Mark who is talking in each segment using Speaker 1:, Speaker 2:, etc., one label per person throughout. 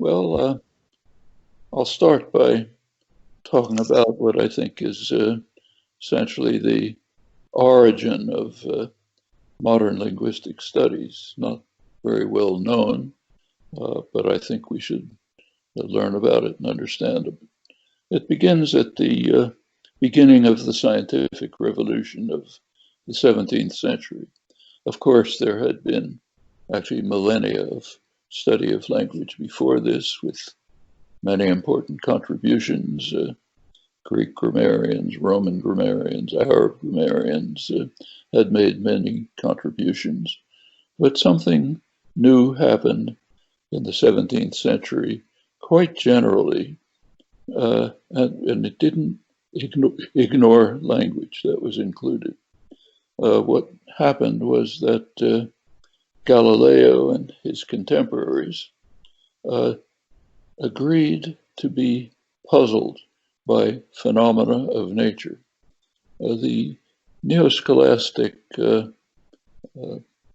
Speaker 1: Well, I'll start by talking about what I think is essentially the origin of modern linguistic studies. Not very well known, but I think we should learn about it and understand it. It begins at the beginning of the scientific revolution of the 17th century. Of course, there had been actually millennia of study of language before this, with many important contributions. Greek grammarians, Roman grammarians, Arab grammarians had made many contributions. But something new happened in the 17th century quite generally, and it didn't ignore language that was included. What happened was that Galileo and his contemporaries agreed to be puzzled by phenomena of nature. The neo-scholastic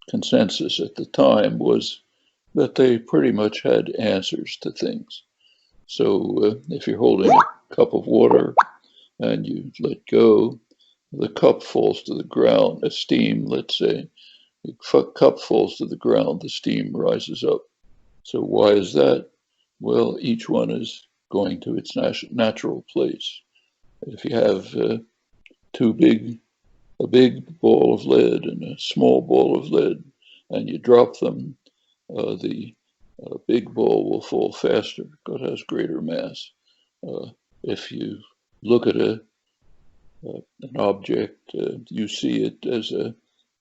Speaker 1: consensus at the time was that they pretty much had answers to things. So if you're holding a cup of water and you let go, the cup falls to the ground. A steam, let's say, the cup falls to the ground, the steam rises up. So why is that? Well, each one is going to its natural place. If you have a big ball of lead and a small ball of lead, and you drop them, the big ball will fall faster because it has greater mass. If you look at an object, you see it as a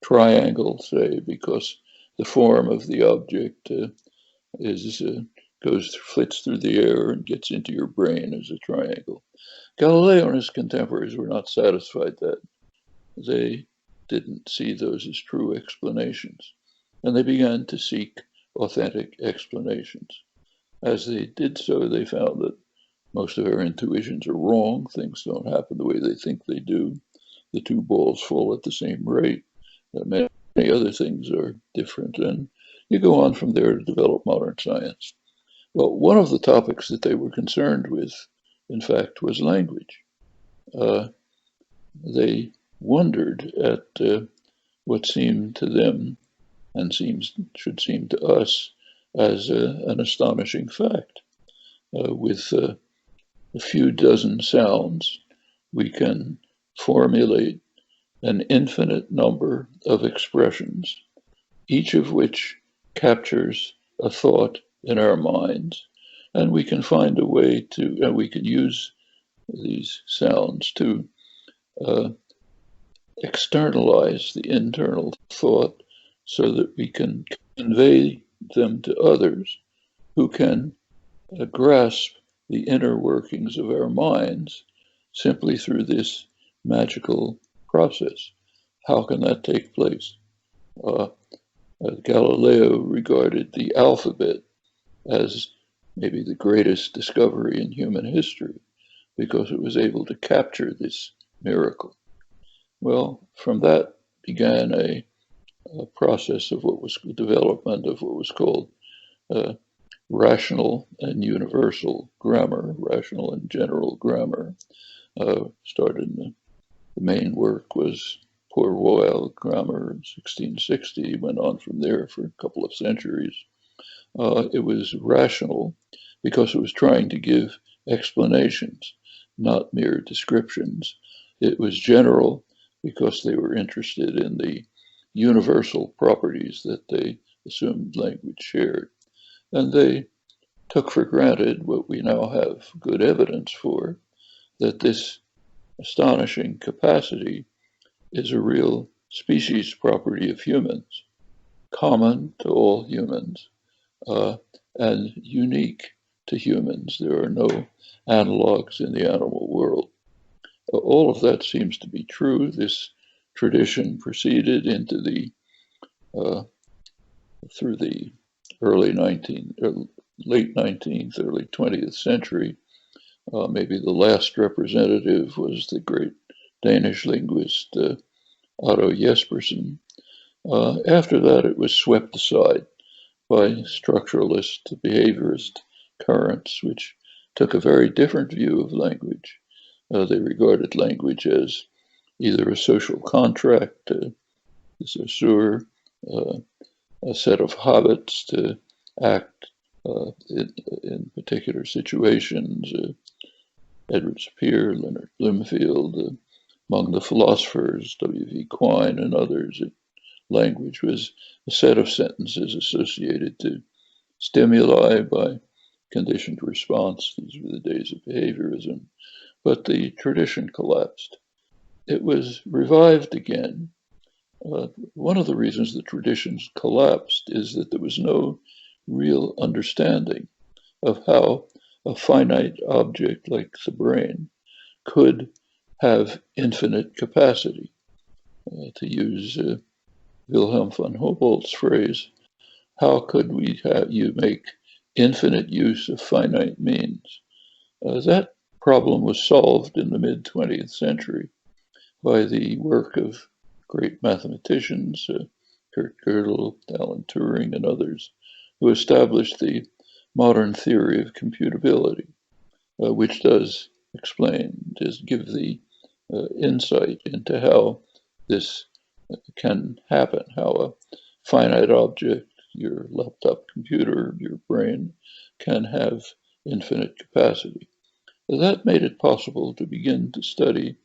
Speaker 1: triangle, say, because the form of the object flits through the air and gets into your brain as a triangle. Galileo and his contemporaries were not satisfied that they didn't see those as true explanations, and they began to seek authentic explanations. As they did so, they found that most of our intuitions are wrong. Things don't happen the way they think they do. The two balls fall at the same rate. Many other things are different, and you go on from there to develop modern science. Well, one of the topics that they were concerned with, in fact, was language. They wondered at what seemed to them and should seem to us as an astonishing fact. With a few dozen sounds, we can formulate an infinite number of expressions, each of which captures a thought in our minds, and we can find a way to, and we can use these sounds to externalize the internal thought so that we can convey them to others who can grasp the inner workings of our minds simply through this magical process. How can that take place? Galileo regarded the alphabet as maybe the greatest discovery in human history because it was able to capture this miracle. Well, from that began a process of what was the development of what was called rational and universal grammar, rational and general grammar. Started in the main work was Poor Royal Grammar in 1660, went on from there for a couple of centuries. It was rational because it was trying to give explanations, not mere descriptions. It was general because they were interested in the universal properties that they assumed language shared. And they took for granted what we now have good evidence for, that this astonishing capacity is a real species property of humans, common to all humans, and unique to humans. There are no analogs in the animal world. All of that seems to be true. This tradition proceeded into the through the late 19th, early 20th century. Maybe the last representative was the great Danish linguist Otto Jespersen. After that, it was swept aside by structuralist, behaviorist currents which took a very different view of language. They regarded language as either a social contract, a set of habits to act in particular situations. Edward Sapir, Leonard Bloomfield, among the philosophers, W.V. Quine and others, language was a set of sentences associated to stimuli by conditioned response. These were the days of behaviorism. But the tradition collapsed. It was revived again. One of the reasons the traditions collapsed is that there was no real understanding of how a finite object like the brain could have infinite capacity. To use Wilhelm von Humboldt's phrase, how could you make infinite use of finite means? That problem was solved in the mid-20th century by the work of great mathematicians, Kurt Gödel, Alan Turing, and others, who established the modern theory of computability, which does give the insight into how this can happen, how a finite object, your laptop computer, your brain, can have infinite capacity. That made it possible to begin to study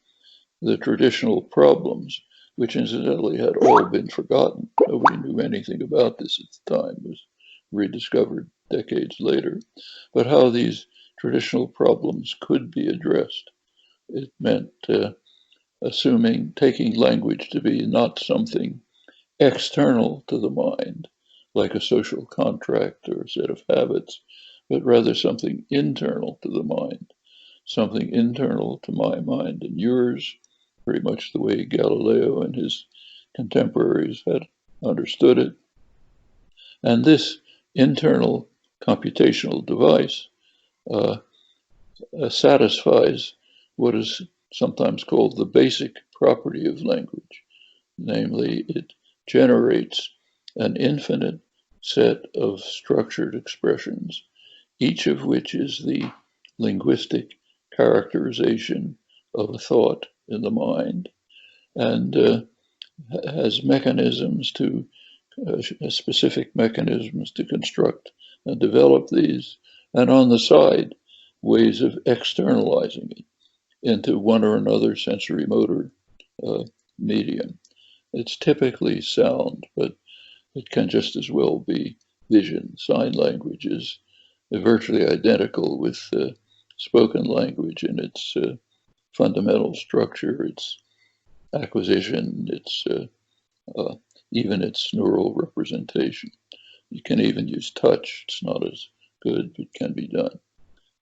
Speaker 1: the traditional problems, which incidentally had all been forgotten. Nobody knew anything about this at the time. It was rediscovered decades later. But how these traditional problems could be addressed. It meant taking language to be not something external to the mind, like a social contract or a set of habits, but rather something internal to the mind, something internal to my mind and yours, very much the way Galileo and his contemporaries had understood it. And this internal computational device satisfies what is sometimes called the basic property of language. Namely, it generates an infinite set of structured expressions, each of which is the linguistic characterization of a thought in the mind, and has specific mechanisms to construct and develop these, and on the side, ways of externalizing it into one or another sensory motor medium. It's typically sound, but it can just as well be vision. Sign language is virtually identical with spoken language in its fundamental structure, its acquisition, its even its neural representation. You can even use touch. It's not as good, but can be done.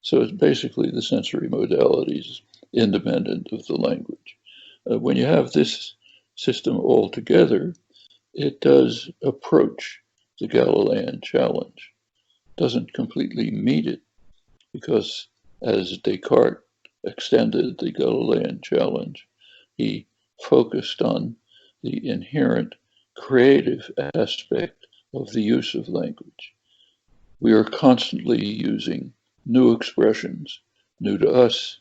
Speaker 1: So it's basically the sensory modalities independent of the language. When you have this system all together, it does approach the Galilean challenge. Doesn't completely meet it, because as Descartes extended the Galilean challenge, he focused on the inherent creative aspect of the use of language. We are constantly using new expressions, new to us,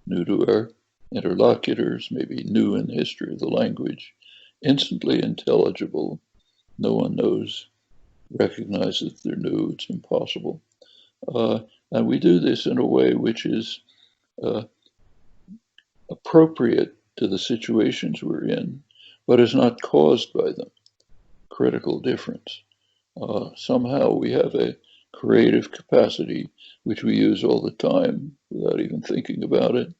Speaker 1: new to our interlocutors, maybe new in the history of the language, instantly intelligible. No one recognizes they're new. It's impossible. And we do this in a way which is appropriate to the situations we're in, but is not caused by them. Critical difference. Somehow we have a creative capacity which we use all the time without even thinking about it.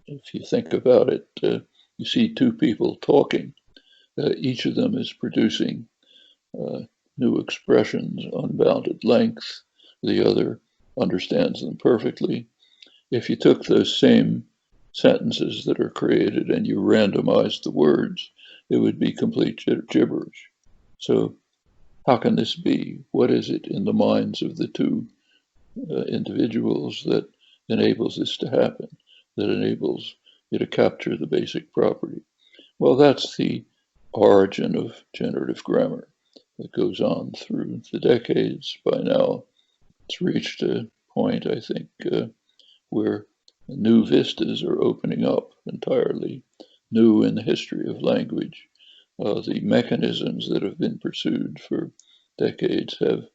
Speaker 1: If you think about it, you see two people talking. Each of them is producing new expressions, unbounded length. The other understands them perfectly. If you took those same sentences that are created and you randomized the words, it would be complete gibberish. So how can this be? What is it in the minds of the two individuals that enables this to happen, that enables you to capture the basic property? Well, that's the origin of generative grammar. that goes on through the decades. By now, it's reached a point, I think, where new vistas are opening up, entirely new in the history of language. The mechanisms that have been pursued for decades have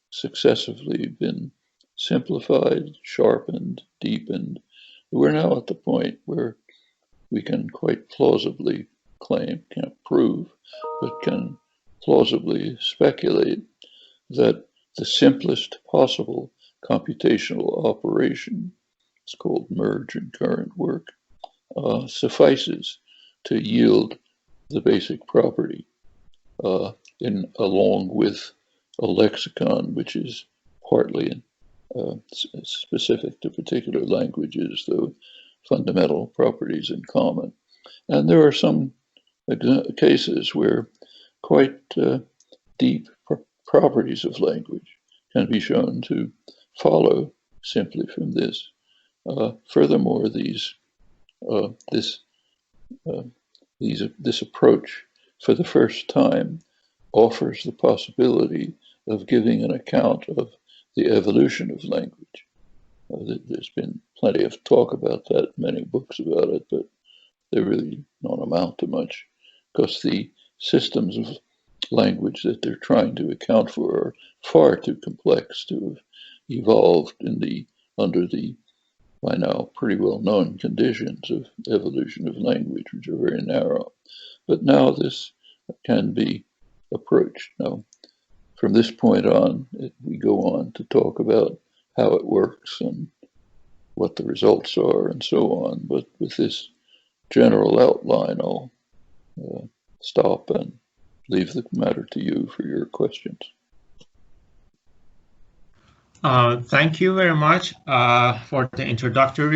Speaker 1: successively been simplified, sharpened, deepened. We're now at the point where we can quite plausibly claim, can't prove, but can plausibly speculate that the simplest possible computational operation, it's called merge and current work, suffices to yield the basic property along with a lexicon which is partly specific to particular languages, though fundamental properties in common. And there are some cases where quite deep properties of language can be shown to follow simply from this. Furthermore, this approach for the first time offers the possibility of giving an account of the evolution of language. There's been plenty of talk about that, many books about it, but they really don't amount to much, because the systems of language that they're trying to account for are far too complex to have evolved under the by now pretty well known conditions of evolution of language, which are very narrow. But now this can be approached. Now, from this point on, we go on to talk about how it works and what the results are and so on. But with this general outline, I'll stop and leave the matter to you for your questions.
Speaker 2: Thank you very much for the introductory